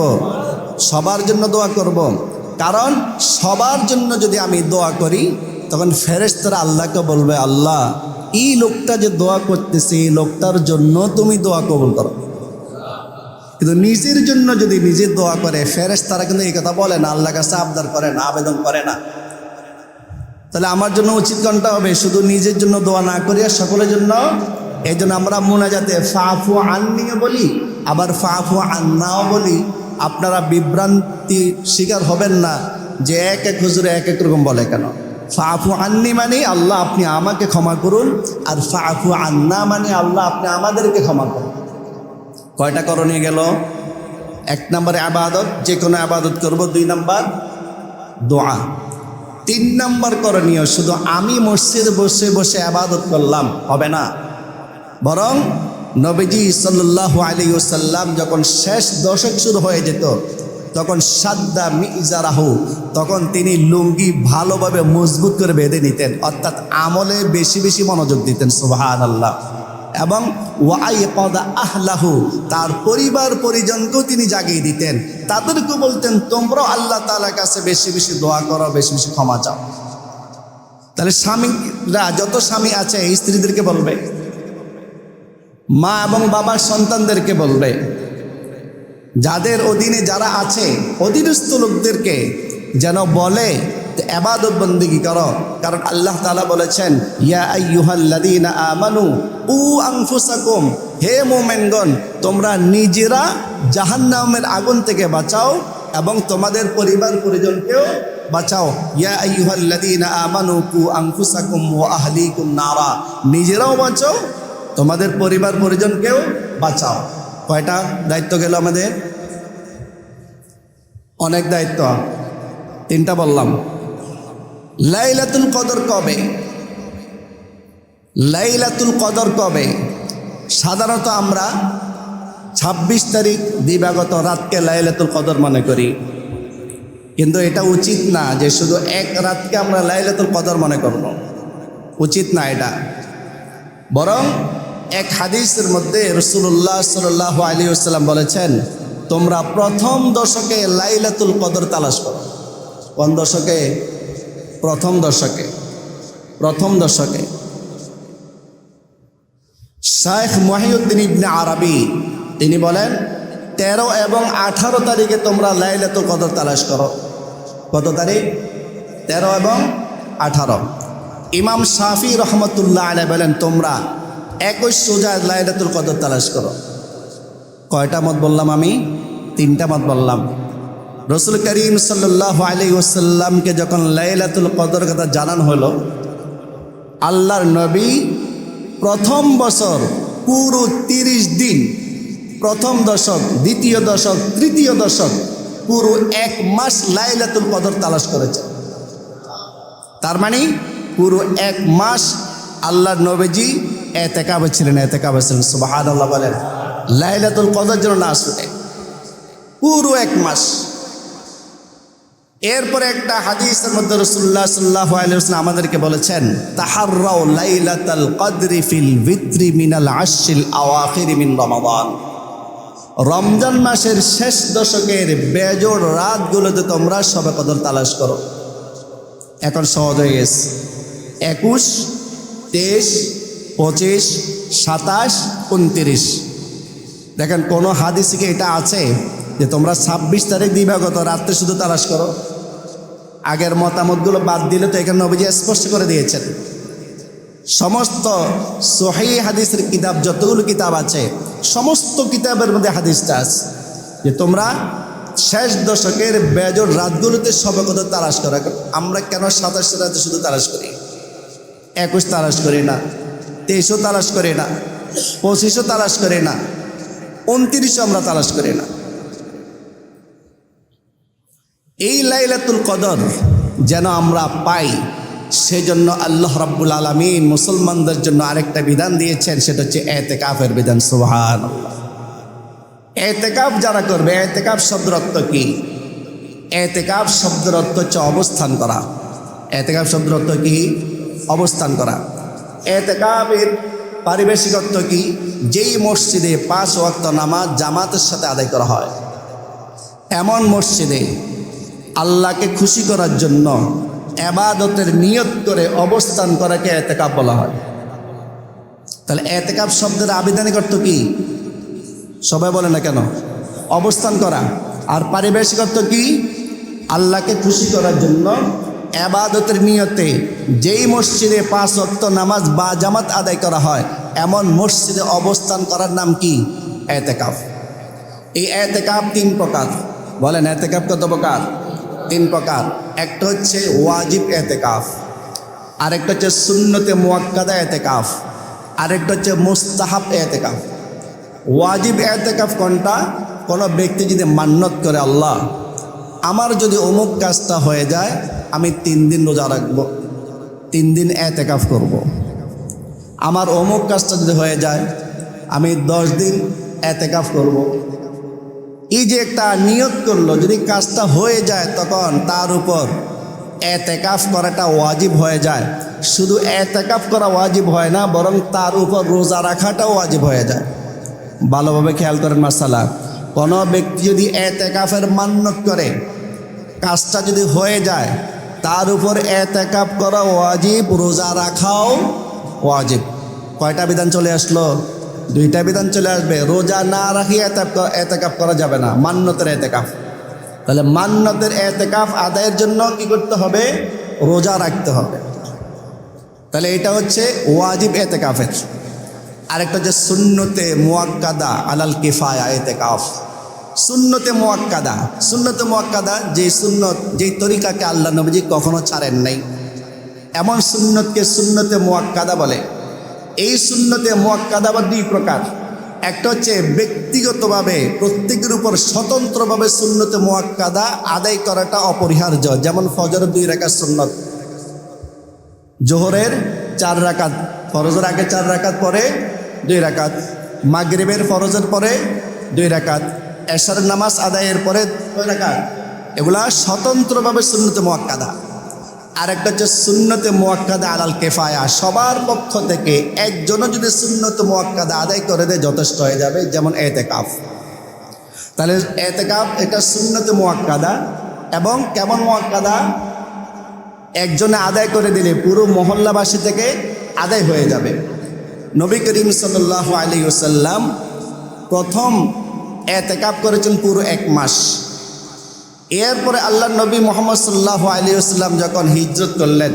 Speaker 1: সবার জন্য দোয়া করব। কারণ সবার জন্য যদি আমি দোয়া করি তখন ফেরেশতারা আল্লাহকে বলবে, আল্লাহ এই লোকটা যে দোয়া করতেছে এই লোকটার জন্য তুমি দোয়া কবুল করো। কিন্তু নিজের জন্য যদি নিজে দোয়া করে ফেরেশতারা কিন্তু এই কথা বলে না, আল্লাহর কাছে আবদার করে না, আবেদন করে না। তাহলে আমার জন্য উচিত কোনটা হবে? শুধু নিজের জন্য দোয়া না করিয়া সকলের জন্য। এই জন্য আমরা মুনাজাতে ফাআফু আন্নিও বলি, আবার ফাআফু আন্নাও বলি। আপনারা বিভ্রান্তি শিকার হবেন না যে এক এক হুজুরে এক এক রকম বলে। কেন? ফাআফু আন্নি মানে আল্লাহ আপনি আমাকে ক্ষমা করুন, আর ফাআফু আন্না মানে আল্লাহ আপনি আমাদেরকে ক্ষমা করুন। কয়টা করণীয় গেল? 1 নম্বরে ইবাদত, যে কোনো ইবাদত করব। 2 নম্বর দোয়া। 3 নম্বর করণীয় শুধু আমি মসজিদে বসে বসে ইবাদত করলাম হবে না। বরং নবীজি সাল্লাল্লাহু আলাইহি ওয়াসাল্লাম যখন শেষ দশক শুরু হয়ে যেত তখন সাদ্দা মিজারাহু, তখন তিনি লুঙ্গি ভালোভাবে মজবুত করে বেঁধে নিতেন, অর্থাৎ আমলে বেশি বেশি মনোযোগ দিতেন। সুবহানাল্লাহ। এবং ওয়াইকাদা আহলাহু, তার পরিবার পরিজনকেও তিনি জাগিয়ে দিতেন, তাদেরকে বলতেন তোমরাও আল্লাহ তাআলার কাছে বেশি বেশি দোয়া করো, বেশি বেশি ক্ষমা চাও। তাহলে স্বামীরা, যত স্বামী আছে স্ত্রীদেরকে বলবে, মা এবং বাবার সন্তানদেরকে বলবে, যাদের অধীনে যারা আছে অধীনস্থ লোকদেরকে যেন বলে ইবাদত বন্দেগী করো, কারণ আল্লাহ তাআলা বলেছেন ইয়া আইয়ুহাল্লাযীনা আমানু উ আনফুসাকুম, হে মুমিনগণ তোমরা নিজেরা জাহান্নামের আগুন থেকে বাঁচাও এবং তোমাদের পরিবার পরিজনকেও বাঁচাও। ইয়া আইয়ুহাল্লাযীনা আমানু কু আনফুসাকুম ওয়া আহলিকুম নারা, নিজেরাও বাঁচাও তোমাদের পরিবার পরিজনকেও বাঁচাও। কয়টা দায়িত্ব গেল আমাদের? অনেক দায়িত্ব, তিনটা বললাম। লাইলাতুল কদর কবে? লাইলাতুল কদর কবে? সাধারণত আমরা 26 তারিখ দিবাগত রাতকে লাইলাতুল কদর মনে করি, কিন্তু এটা উচিত না যে শুধু এক রাতকে আমরা লাইলাতুল কদর মনে করব, উচিত না এটা। বরং এক হাদিসের মধ্যে রাসূলুল্লাহ সাল্লাল্লাহু আলাইহি ওয়াসাল্লাম বলেছেন তোমরা প্রথম দশকে লাইলাতুল কদর তালাশ করো। কোন দশকে? প্রথম দশকে। প্রথম দশকে শাইখ মুহিউদ্দিন ইবনে আরবি তিনি বলেন 13 এবং 18 তারিখে তোমরা লাইলাতুল কদর তালাশ করো। কত তারিখ? 13 এবং 18। ইমাম শাফি রহমতুল্লাহ আলাইহি বলেন তোমরা 21 সোজা লাইলাতুল কদর তালাশ করো। কয়টা মত বললাম আমি? তিনটা মত বললাম। রাসূল করিম সাল্লাল্লাহু আলাইহি ওয়াসাল্লামকে যখন লাইলাতুল কদর কথা জানানো হলো, আল্লাহর নবী প্রথম বছর পুরো 30 দিন, প্রথম দশক, দ্বিতীয় দশক, তৃতীয় দশক, পুরো 1 মাস লাইলাতুল কদর তালাশ করেছে। তার মানে পুরো 1 মাস আল্লাহর নবীজি এতেকাবে ছিলেন, এতেকাবে ছিলেন। সুবহানাল্লাহ বলেন। লাইলাতুল কদর যেন না আসে, পুরো 1 মাস। এরপরে একটা হাদিসের মধ্যে রাসূলুল্লাহ সাল্লাল্লাহু আলাইহি ওয়াসাল্লাম আমাদেরকে বলেছেন তাহাররাউ লাইলাতাল কদরি ফিল ভিত্রি মিনাল আশরিল আওয়াখির মিন রমাদান, রমজান মাসের শেষ দশকের বেজোড় রাতগুলোতে তোমরা শবে কদর তালাশ করো। এখন সহজ হয়ে গেছে। 21, 23, 25, 27, 29। দেখেন কোন হাদিসে কি এটা আছে যে তোমরা 26 তারিখ দিবাগত রাত্রে শুধু তালাশ করো? আগের মতামতগুলো বাদ দিলে তো এখানে নবীজি স্পষ্ট করে দিয়েছেন। সমস্ত সহিহ হাদিসের কিতাব, যতগুলো কিতাব আছে সমস্ত কিতাবের মধ্যে হাদিসটা আছে যে তোমরা শেষ দশকের বেজোড় রাতগুলোতে শবে কদর তালাশ করো। আমরা কেন 27 রাতে শুধু তালাশ করি, 21 তালাশ করি না, 23ও তালাশ করি না, 25ও তালাশ করি না, 29ও আমরা তালাশ করি না? এই লাইলাতুল কদর যেন আমরা পাই, সেজন্য আল্লাহ রাব্বুল আলামিন মুসলমানদের জন্য আরেকটা বিধান দিয়েছেন, সেটা হচ্ছে ইতিকাফের বিধান। সুবহানাল্লাহ। ইতিকাফ যারা করবে, ইতিকাফ শব্দের অর্থ কি? ইতিকাফ শব্দের অর্থ হচ্ছে অবস্থান করা। ইতিকাফ শব্দের অর্থ কি? অবস্থান করা। ইতিকাফের পারিবেশিক অর্থ কি? যেই মসজিদে 5 ওয়াক্ত নামাজ জামাতের সাথে আদায় করা হয়, এমন মসজিদে আল্লাহকে খুশি করার জন্য ইবাদতের নিয়ত করে অবস্থান করাকে ইতিকাফ বলা হয়। তাহলে ইতিকাফ শব্দের আবিধানিক অর্থ কি? সবাই বলে না কেন? অবস্থান করা। আর পারিবেশিক অর্থ কি? আল্লাহকে খুশি করার জন্য ইবাদতের নিয়তে যেই মসজিদে 5 ওয়াক্ত নামাজ বা জামাত আদায় করা হয়, এমন মসজিদে অবস্থান করার নাম কি? ইতিকাফ। এই ইতিকাফ 3 প্রকার। বলেন ইতিকাফ কত প্রকার? 3 প্রকার। একটা হচ্ছে ওয়াজিব ইতিকাফ, আরেকটা হচ্ছে সুন্নতে মুআক্কাদা ইতিকাফ, আরেকটা হচ্ছে মুস্তাহাব ইতিকাফ। ওয়াজিব ইতিকাফ কোনটা? কোনো ব্যক্তি যদি মান্যত করে, আল্লাহ আমার যদি অমুক কাজটা হয়ে যায় আমি 3 দিন রোজা রাখবো, 3 দিন ইতিকাফ করব। আমার অমুক কাজটা যদি হয়ে যায় আমি 10 দিন এতেকাফ করব। এই যে একটা নিয়ত করলো, যদি কাজটা হয়ে যায় তখন তার উপর এতেকাফ করাটা ওয়াজিব হয়ে যায়। শুধু এতেকাফ করা ওয়াজিব হয় না, বরং তার উপর রোজা রাখাটাও ওয়াজিব হয়ে যায়। ভালোভাবে খেয়াল করেন মাসালা, কোনো ব্যক্তি যদি এতেকাফের মান্যত করে, কাজটা যদি হয়ে যায়, তার উপর এতেকাফ করা ওয়াজিব, রোজা রাখাও ওয়াজিব। কয়টা বিধান চলে আসলো? 2টা বিধান চলে আসবে। রোজা না রাখিয়ে এতেকাফ করা যাবে না, মান্যতের এতেকাফ। তাহলে মান্যতের এতেকাফ আদায়ের জন্য কি করতে হবে? রোজা রাখতে হবে। তাহলে এটা হচ্ছে ওয়াজিব এতেকাফের। আরেকটা হচ্ছে সুন্নতে মুআক্কাদা আলাল কিফায়া এতেকাফ। সুন্নতে মুআক্কাদা, সুন্নতে মুআক্কাদা যে সুন্নত, যেই তরিকাকে আল্লাহ নবীজি কখনো ছাড়েন নাই, এমন সুন্নতকে সুন্নতে মুআক্কাদা বলে। এই সুন্নতে মুআক্কাদা বা 2 প্রকার। একটা হচ্ছে ব্যক্তিগতভাবে প্রত্যেকের উপর স্বতন্ত্রভাবে সুন্নতে মুআক্কাদা আদায় করাটা অপরিহার্য। যেমন ফজরের 2 রাকাত সুন্নত, জোহরের 4 রাকাত, ফরজের আগে 4 রাকাত, পরে 2 রাকাত, মাগরিবের ফরজের পরে 2 রাকাত, এশার নামাজ আদায়ের পরে 2 রাকাত। এগুলা স্বতন্ত্রভাবে সুন্নতে মুআক্কাদা। আরেকটা হচ্ছে সুন্নতে মুআক্কাদা আলাল কিফায়া, সবার পক্ষ থেকে একজনও যদি সুন্নতে মুআক্কাদা আদায় করে দেয় যথেষ্ট হয়ে যাবে। যেমন এতেকাফ। তাহলে এতেকাফ এটা সুন্নতে মুআক্কাদা। এবং কেমন মুআক্কাদা? একজনে আদায় করে দিলে পুরো মহল্লাবাসী থেকে আদায় হয়ে যাবে। নবী করিম সাল্লাল্লাহু আলাইহি ওয়াসাল্লাম প্রথম এতেকাফ করেছেন পুরো 1 মাস। এরপরে আল্লাহ নবী মুহাম্মদ সাল্লাল্লাহু আলাইহি ওয়াসাল্লাম যখন হিজরত করলেন,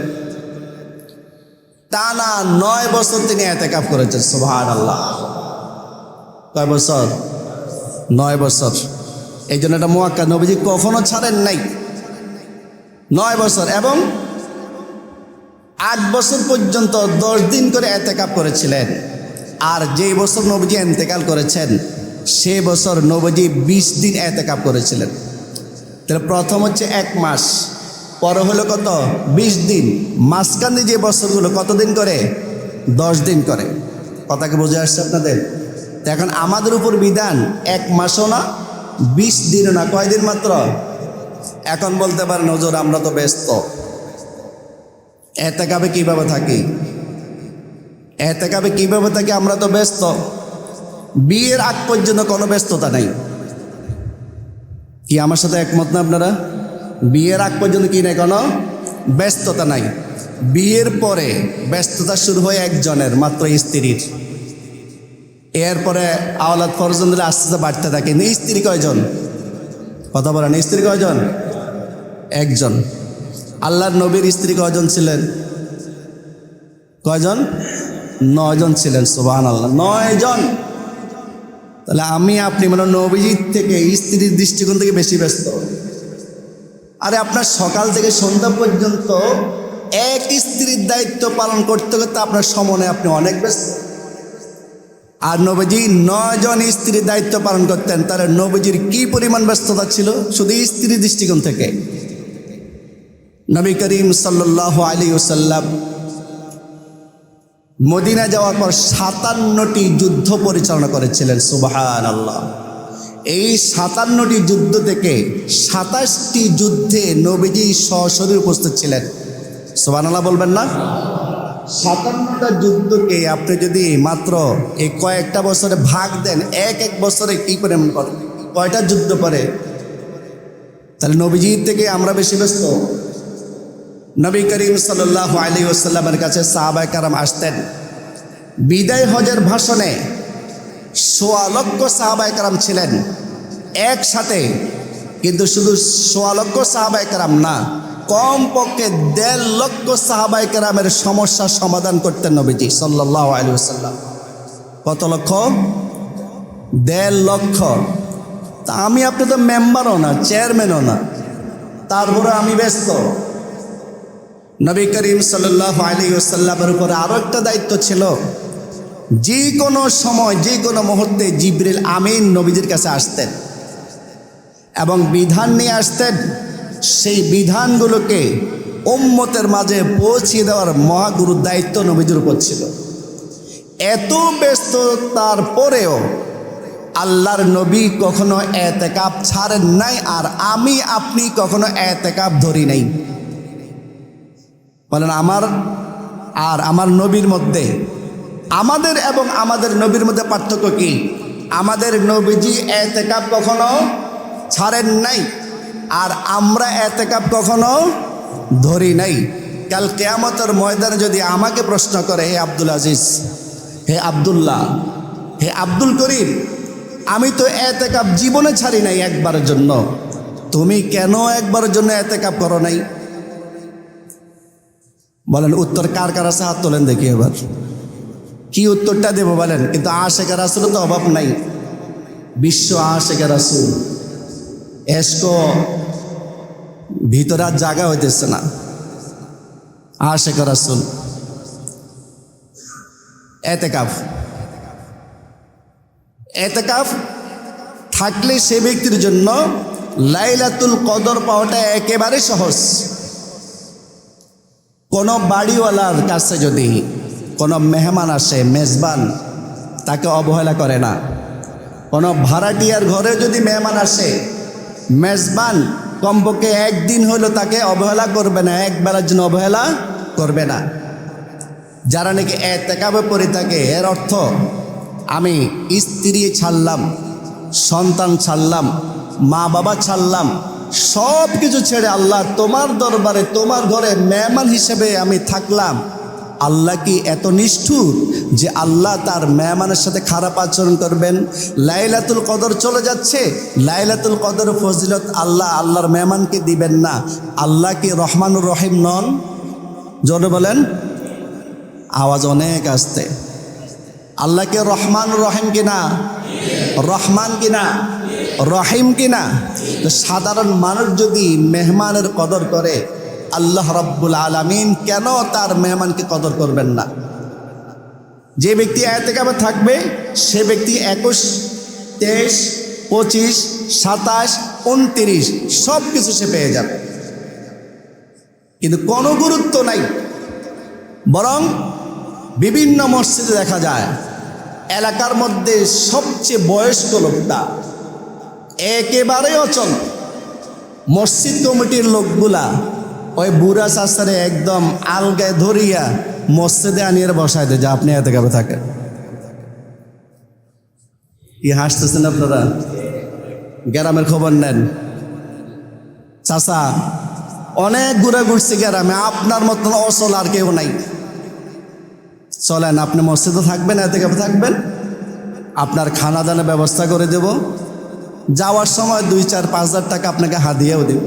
Speaker 1: টানা 9 বছর তিনি এতেকাফ করেছেন। সুবহানাল্লাহ। কয় বছর? 9 বছর। এই জন্য এটা মুআক্কাদ, নবীজি কখনো ছাড়েন নাই। 9 বছর। এবং 8 বছর পর্যন্ত 10 দিন করে এতেকাফ করেছিলেন। আর যেই বছর নবীজি ইন্তেকাল করেছেন, সেই বছর নবীজি 20 দিন এতেকাফ করেছিলেন। তাহলে প্রথম হচ্ছে 1 মাস, পরে হলো কত? 20 দিন। মাঝখানে যে বছরগুলো কতদিন করে? 10 দিন করে। কথাকে বুঝে আসছে আপনাদের? তো এখন আমাদের উপর বিধান 1 মাসও না, 20 দিনও না, কয়দিন মাত্র? এখন বলতে পারেন হুজুর আমরা তো ব্যস্ত, এতেকাফে কিভাবে থাকি? এতেকাফে কিভাবে থাকি? আমরা তো ব্যস্ত। বিয়ের আগ পর্যন্ত কোনো ব্যস্ততা নাই। কি আমার সাথে একমত না আপনারা? বিয়ের আগ পর্যন্ত কি নাই? কোনো ব্যস্ততা নাই। বিয়ের পরে ব্যস্ততা শুরু হয় একজনের, মাত্র স্ত্রীর। এরপরে আওলাদ ফরজন দিলে আস্তে আস্তে বাড়তে থাকে। স্ত্রী কয়জন? কথা বলেন, স্ত্রী কয়জন? একজন। আল্লাহর নবীর স্ত্রী কয়জন ছিলেন? কয়জন? 9 জন ছিলেন। সুবহানাল্লাহ, 9 জন। তাহলে আমি আপনি মানে নবীজির থেকে স্ত্রীর দৃষ্টিকোণ থেকে বেশি ব্যস্ত। আরে আপনার সকাল থেকে সন্ধ্যা পর্যন্ত এক স্ত্রীর দায়িত্ব পালন করতে করতে আপনার সময়ে আপনি অনেক ব্যস্ত। আর নবীজি 9 জন স্ত্রীর দায়িত্ব পালন করতেন। তাহলে নবীজির কি পরিমাণ ব্যস্ততা ছিল শুধু স্ত্রীর দৃষ্টিকোণ থেকে। নবী করিম সাল্লাল্লাহু আলাইহি ওয়াসাল্লাম মদিনা যাওয়ার পর 57টি যুদ্ধ পরিচালনা করেছিলেন। সুবহানাল্লাহ। এই 57টি যুদ্ধ থেকে 27টি যুদ্ধে নবীজি সশরীরে উপস্থিত ছিলেন। সুবহানাল্লাহ বলবেন না? 57টা যুদ্ধকে আপনি যদি মাত্র এই কয়েকটা বছরে ভাগ দেন, এক বছরে কি পরিমাণ করে, কয়টা যুদ্ধ করে? তাহলে নবীজির থেকে আমরা বেশি ব্যস্ত। নবী করিম সাল্লাল্লাহু আলাইহি ওয়াসাল্লামের কাছে সাহাবায়ে কেরাম আসতেন। বিদায় হজের ভাষণে 1.25 লক্ষ সাহাবায়ে কেরাম ছিলেন একসাথে। কিন্তু শুধু 1.25 লক্ষ সাহাবায়ে কেরাম না, কমপক্ষে 1.5 লক্ষ সাহাবায়ে কেরামের সমস্যার সমাধান করতেন নবীজি সাল্লাল্লাহু আলাইহি ওয়াসাল্লাম। কত লক্ষ? 1.5 লক্ষ। তা আমি আপনি তো মেম্বারও না, চেয়ারম্যানও না, তারপরে আমি ব্যস্ত। নবী করিম সাল্লাল্লাহু আলাইহি ওয়াসাল্লামের উপরে আরো একটা দায়িত্ব ছিল। যে কোনো সময়, যে কোনো মুহূর্তে জিবরিল আমিন নবীজির কাছে আসতেন এবং বিধান নিয়ে আসতেন। সেই বিধানগুলোকে উম্মতের মাঝে পৌঁছে দেওয়ার মহাগুরু দায়িত্ব নবীজির উপর ছিল। এত ব্যস্ততার পরেও আল্লাহর নবী কখনো এতেকাব ছাড়েন নাই, আর আমি আপনি কখনো এতেকাব ধরি নাই। বলেন আমার নবীর মধ্যে, আমাদের এবং আমাদের নবীর মধ্যে পার্থক্য কি? আমাদের নবীজি এতেকাব কখনো ছাড়েন নাই, আর আমরা এতেকাব কখনো ধরি নাই। কাল কিয়ামতের ময়দানে যদি আমাকে প্রশ্ন করে, হে আব্দুল আজিজ, হে আব্দুল্লাহ, হে আব্দুল করিম, আমি তো এতেকাব জীবনে ছাড়ি নাই একবারের জন্য, তুমি কেন একবারের জন্য এতেকাব করো নাই? বলেন উত্তর কার কার আছে? হাত তোলেন দেখি এবার। কি উত্তরটা দেবো বলেন? কিন্তু আশেখ রাসূল তো অভাব নাই, বিশ্ব আশেখ রাসূল, এসকো ভিতরে আর জায়গা হইতেছে না। আশেখ রাসূল এতেকাফ থাকলে সে ব্যক্তির জন্য লাইলাতুল কদর পাওয়াটা একেবারে সহজ। কোনো বাড়িওয়ালার কাছে যদি কোনো মেহমান আসে, মেজবান, তাকে অবহেলা করে না। কোনো ভাড়াটিয়ার ঘরে যদি মেহমান আসে, মেজবান কমপক্ষে একদিন হলো তাকে অবহেলা করবে না, একবেলার জন্য অবহেলা করবে না। যারা নাকি এতেকাবে পড়ে থাকে, এর অর্থ আমি স্ত্রী ছাড়লাম, সন্তান ছাড়লাম, মা বাবা ছাড়লাম, সব কিছু ছেড়ে আল্লাহ তোমার দরবারে, তোমার ঘরে মেহমান হিসেবে আমি থাকলাম। আল্লাহ কি এত নিষ্ঠুর যে আল্লাহ তার মেহমানের সাথে খারাপ আচরণ করবেন? লাইলাতুল কদর চলে যাচ্ছে, লাইলাতুল কদর ফজিলত আল্লাহর মেহমানকে দিবেন না? আল্লাহ কি রহমানুর রহিম নন? জোরে বলেন, আওয়াজ অনেক আসতে। আল্লাহকে রহমান রহিম কিনা? রহমান কিনা? রহিম কিনা? তো সাধারণ মানুষ যদি মেহমানের কদর করে, আল্লাহ রাব্বুল আলামিন কেন তার মেহমানকে কদর করবেন না? যে ব্যক্তি এতেকাবে থাকবে সে ব্যক্তি 21, 23, 25, 27, 29 সব কিছু সে পেয়ে যাবে, কিন্তু কোনো গুরুত্ব নাই। বরং বিভিন্ন মসজিদে দেখা যায় এলাকার মধ্যে সবচেয়ে বয়স্ক লোকটা একেবারে অচল। মসজিদ কমিটির লোকগুলা ওই বুড়া চাচারে একদম আলগায় ধরিয়া মসজিদে আনিয়ে বসায় দেয় যে আপনি এতেকাবে থাকেন। কি হাসতেছেন আপনারা? গ্রামের খবর নেন। চাচা অনেক ঘুরে ঘুরছি গ্রামে, আপনার মতন অচল আর কেউ নাই। চলেন আপনি মসজিদে থাকবেন, এতেকাবে থাকবেন, আপনার খানা দানের ব্যবস্থা করে দেব, যাওয়ার সময় 2, 4, 5 হাজার টাকা আপনাকে হাদিয়াও দেব।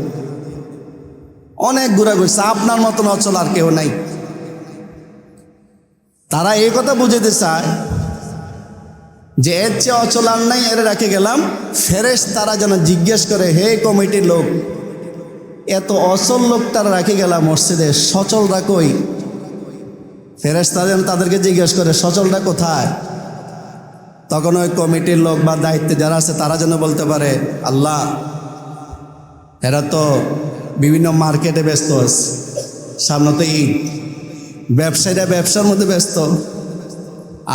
Speaker 1: অনেক ঘুরে ঘুরছে, আপনার মতন অচল আর কেউ নাই। তারা এই কথা বুঝাতে চায় যে এর চেয়ে অচল আর নাই, এর রেখে গেলাম। ফেরেশতারা যেন জিজ্ঞেস করে, হে কমিটির লোক, এত অচল লোক তারা রেখে গেলাম মসজিদে, সচলরা কই? ফেরেশতারা যেন তাদেরকে জিজ্ঞেস করে সচলরা কোথায়? তখন ওই কমিটির লোক বা দায়িত্বে যারা আছে তারা যেন বলতে পারে, আল্লাহ এরা তো বিভিন্ন মার্কেটে ব্যস্ত আছে, সামনে তো ঈদ, ব্যবসায়ীরা ব্যবসার মধ্যে ব্যস্ত,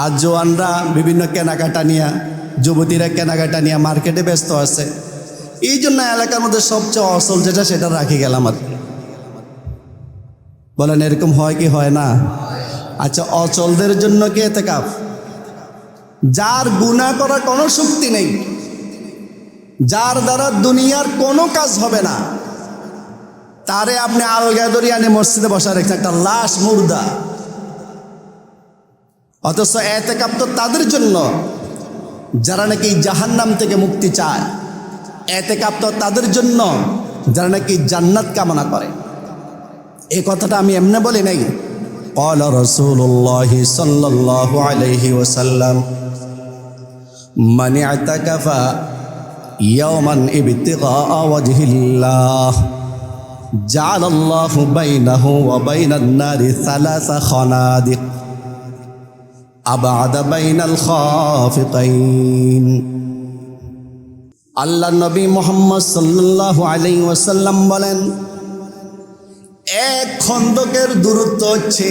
Speaker 1: আর জওয়ানরা বিভিন্ন কেনাকাটা নিয়ে, যুবতীরা কেনাকাটা নিয়ে মার্কেটে ব্যস্ত আছে। এই জন্য এলাকার মধ্যে সবচেয়ে অচল যেটা সেটা রাখি গেলাম আর কি। বলেন এরকম হয় কি হয় না? আচ্ছা, অচলদের জন্য কি এতেকাফ? যার গুনাহ করার কোনো শক্তি নেই, যার দ্বারা দুনিয়ার কোনো কাজ হবে না, তারে আপনি আলগা দরিয়ে আনে মসজিদে বসা রেখেছেন, একটা লাশ, মুর্দা। অথচ এতেকাফ তো তাদের জন্য যারা নাকি জাহান্নাম থেকে মুক্তি চায়। এতেকাফ তো তাদের জন্য যারা নাকি জান্নাত কামনা করে। এই কথাটা আমি এমনি বলি নাই। ক্বালা রাসূলুল্লাহি সাল্লাল্লাহু আলাইহি ওয়াসাল্লাম, মান ইতাকাফা ইয়াওমান ইবতিগা ওয়াজহিল্লাহ জাআলাল্লাহু বাইনাহু ওয়া বাইনান নারি 3 খানাদিক আবাদা বাইনাল খাফিতাইন। আল্লাহ নবী মুহাম্মদ সাল্লাল্লাহু আলাইহি ওয়াসাল্লাম বলেন, এক খন্দকের দূরত্ব হচ্ছে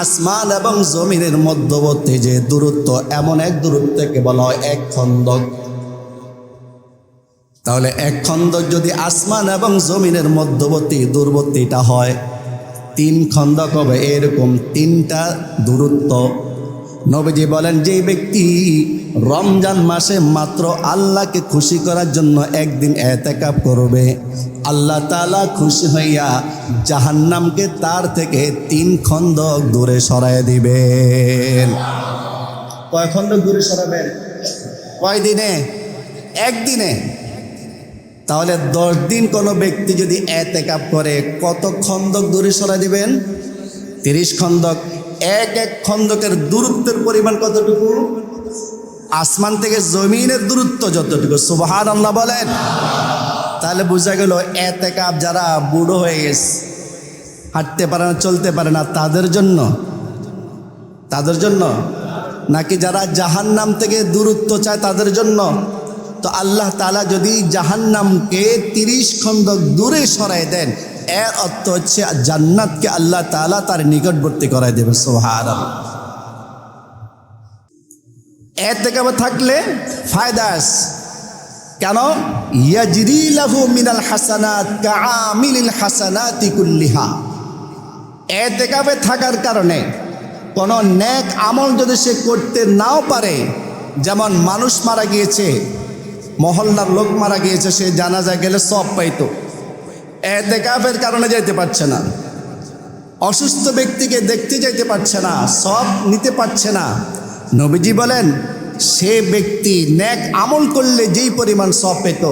Speaker 1: আসমান এবং জমিনের মধ্যবর্তী যে দূরত্ব, এমন এক দূরত্বকে বলা হয় এক খন্দক। তাহলে এক খন্দক যদি আসমান এবং জমিনের মধ্যবর্তী দূরবর্তীটা হয়, 3 খন্দক হবে এরকম 3টা দূরত্ব। নবীজি বলেন, যেই ব্যক্তি রমজান মাসে মাত্র আল্লাহকে খুশি করার জন্য একদিন এতেকাফ করবে, আল্লাহ তাআলা খুশি হইয়া জাহান্নামকে তার থেকে 3 খন্দক দূরে সরায় দিবেন। কয় খন্দক দূরে সরাবেন? কয় দিনে? একদিনে। তাহলে 10 দিন কোনো ব্যক্তি যদি এতেকাফ করে কত খন্দক দূরে সরাই দিবেন? 30 খন্দক। এক এক খন্দকের দূরত্বের পরিমাণ কতটুকু? আসমান থেকে জমিনের দূরত্ব যতটুকু। সুবহানাল্লাহ বলেন। তাহলে বোঝা গেল এতেকাফ যারা বুড়ো হয়ে গেছে, হাঁটতে পারে না, চলতে পারে না, তাদের জন্য নাকি যারা জাহান্নাম থেকে দূরত্ব চায় তাদের জন্য? তো আল্লাহ তাআলা যদি জাহান্নামকে 30 খন্দক দূরে সরাই দেন, এর অর্থ হচ্ছে জান্নাতকে আল্লাহ তাআলা তার নিকটবর্তী করাই দেবে। সুবহানাল্লাহ। এতেকাফে থাকলে ফায়দা আছে। কেন? ইয়াজরি লাহু মিনাল হাসানাত কাআমিলিল হাসানাতি কুল্লিহা। এতেকাফে থাকার কারণে কোন নেক আমল যদি সে করতে নাও পারে, যেমন মানুষ মারা গিয়েছে, মহল্লার লোক মারা গিয়েছে, সে জানাজা গেলে সওয়াব পাইতো, এতেকাফের কারণে যেতে পারছে না। অসুস্থ ব্যক্তিকে দেখতে যেতে পারছে না, সওয়াব নিতে পারছে না। নবীজি বলেন, সে ব্যক্তি নেক আমল করলে যেই পরিমাণ সওয়াব পেত,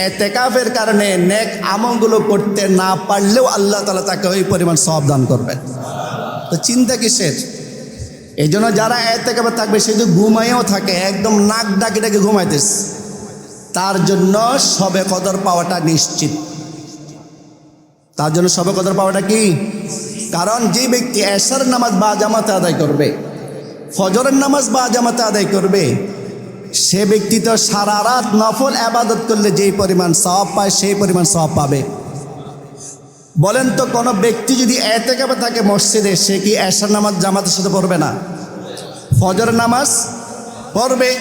Speaker 1: এতেকাফের কারণে নেক আমলগুলো করতে না পারলেও আল্লাহ তাআলা তাকে ওই পরিমাণ সওয়াব দান করবেন। তো চিন্তা কিসের? এই জন্য যারা এতেকাফে থাকবে, সে যদি ঘুমাইও থাকে, একদম নাক ডাকি ডাকি ঘুমাইতেছে, তার জন্য শবে কদর পাওয়াটা নিশ্চিত। তার জন্য শবে কদর পাওয়াটা কি? কারণ যে ব্যক্তি এশার নামাজ বা জামাতে আদায় করবে, ফজরের নামাজ বা জামাতে আদায় করবে, সে ব্যক্তি তো সারা রাত নফল ইবাদত করলে যেই পরিমাণ সওয়াব পায়, সেই পরিমাণ সওয়াব পাবে। বলেন তো, কোনো ব্যক্তি যদি এতেকাফে থাকে মসজিদে, সে কি এশার নামাজ জামাতের সাথে পড়বে না? ফজরের নামাজ পড়বে।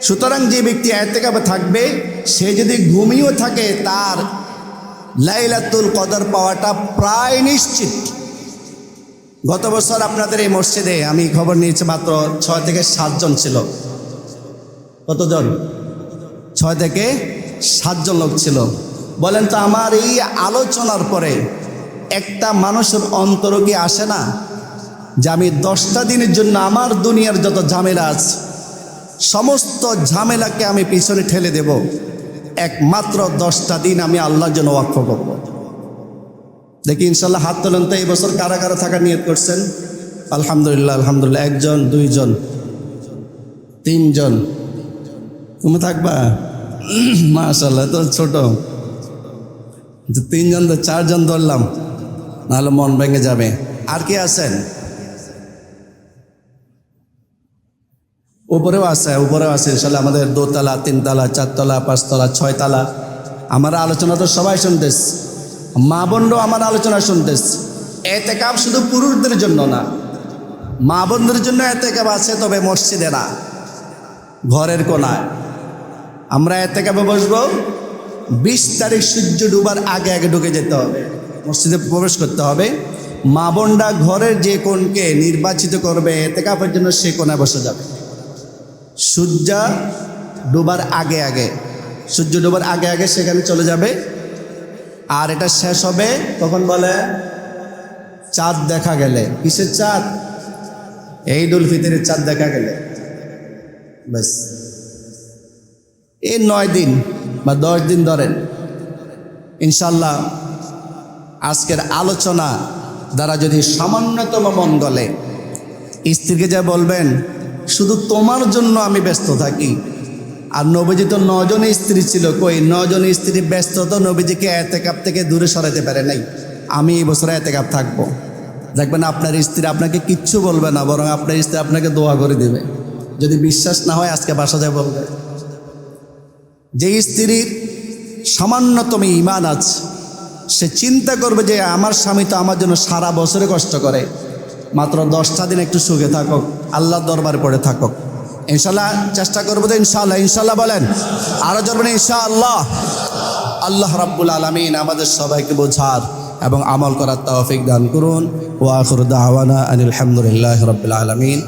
Speaker 1: সুতরাং যে ব্যক্তি এতেকাফে থাকবে, সে যদি ঘুমিয়েও থাকে, তার লাইলাতুল কদর পাওয়াটা প্রায় নিশ্চিত। গত বছর আপনাদের এই মসজিদে আমি খবর নিয়েছি, মাত্র 6 থেকে 7 জন ছিল। কতজন? 6 থেকে 7 জন লোক ছিল। বলেন তো, আমার এই আলোচনার পরে একটা মানুষের অন্তর কি আসে না যে আমি 10টা দিনের জন্য আমার দুনিয়ার যত ঝামেলা আছে, সমস্ত ঝামেলাকে আমি পিছনে ঠেলে দেব, একমাত্র 10টা দিন আমি আল্লাহর জন্য ওয়াকফ করব? দেখি ইনশাল্লাহ হাত তোলেন তো, এই বছর কারা কারা থাকার নিয়ত করছেন? আলহামদুলিল্লাহ, আলহামদুলিল্লাহ। 1 জন, 2 জন, 3 জন। তুমি থাকবা? মাশাআল্লাহ, তো ছোট। 3 জন, 4 জন ধরলাম, নাহলে মন ভেঙে যাবে। আর কি আছেন? উপরেও আছে ইনশাল্লাহ। আমাদের 2 তলা, 3 তলা, 4 তলা, 5 তলা, 6 তলা। আমার আলোচনা তো সবাই শুনতেস, মা বোনরাও আমার আলোচনা শুনতেস। এতেকাফ শুধু পুরুষদের জন্য না, মা বোনদের জন্য এতেকাফ আছে, তবে মসজিদে না, ঘরের কোনায়। আমরা এতেকাফে বসবো, 20 তারিখ সূর্য ডুবার আগে আগে ঢুকে যেতে হবে, মসজিদে প্রবেশ করতে হবে। মা বোনরা ঘরের যে কোণকে নির্বাচিত করবে এতেকাফের জন্য, সে কোণায় বসে যাবে। সূর্য ডুবার আগে আগে সেখানে চলে যাবে। আর এটা শেষ হবে তখন বলে চাঁদ দেখা গেলে। কিসের চাঁদ? ঈদুল ফিতরের চাঁদ দেখা গেলে। ব্যাস, এই 9 দিন বা 10 দিন ধরেন ইনশাল্লাহ। আজকের আলোচনা দ্বারা যদি সামান্যতম মন গলে, স্ত্রীকে যা বলবেন, শুধু তোমার জন্য আমি ব্যস্ত থাকি। আর নবীজি তো 9 জন স্ত্রী ছিল, কই 9 জন স্ত্রী ব্যস্ত তো নবীজিকে এতেকাফ থেকে দূরে সরাতে পারে নাই। আমি এই বছর এতেকাফ থাকবো, দেখবেন আপনার স্ত্রী আপনাকে কিচ্ছু বলবে না, বরং আপনার স্ত্রী আপনাকে দোয়া করে দেবে। যদি বিশ্বাস না হয় আজকে বাসা যায় বলবে। যে স্ত্রীর সামান্যতম ঈমান আছে, সে চিন্তা করবে যে আমার স্বামী তো আমার জন্য সারা বছরে কষ্ট করে, মাত্র 10টা দিন একটু সুখে থাকুক, আল্লাহর দরবারে পড়ে থাকুক। ইনশাল্লাহ চেষ্টা করবো তো ইনশাআল্লাহ, ইনশাল্লাহ বলেন, আরো জোরে বলেন ইনশাআল্লাহ। আল্লাহ রাব্বুল আলামিন আমাদের সবাইকে বোঝার এবং আমল করার তৌফিক দান করুন। ওয়া আখিরু দাওয়ানা আনিল হামদুলিল্লাহি রাব্বিল আলামিন।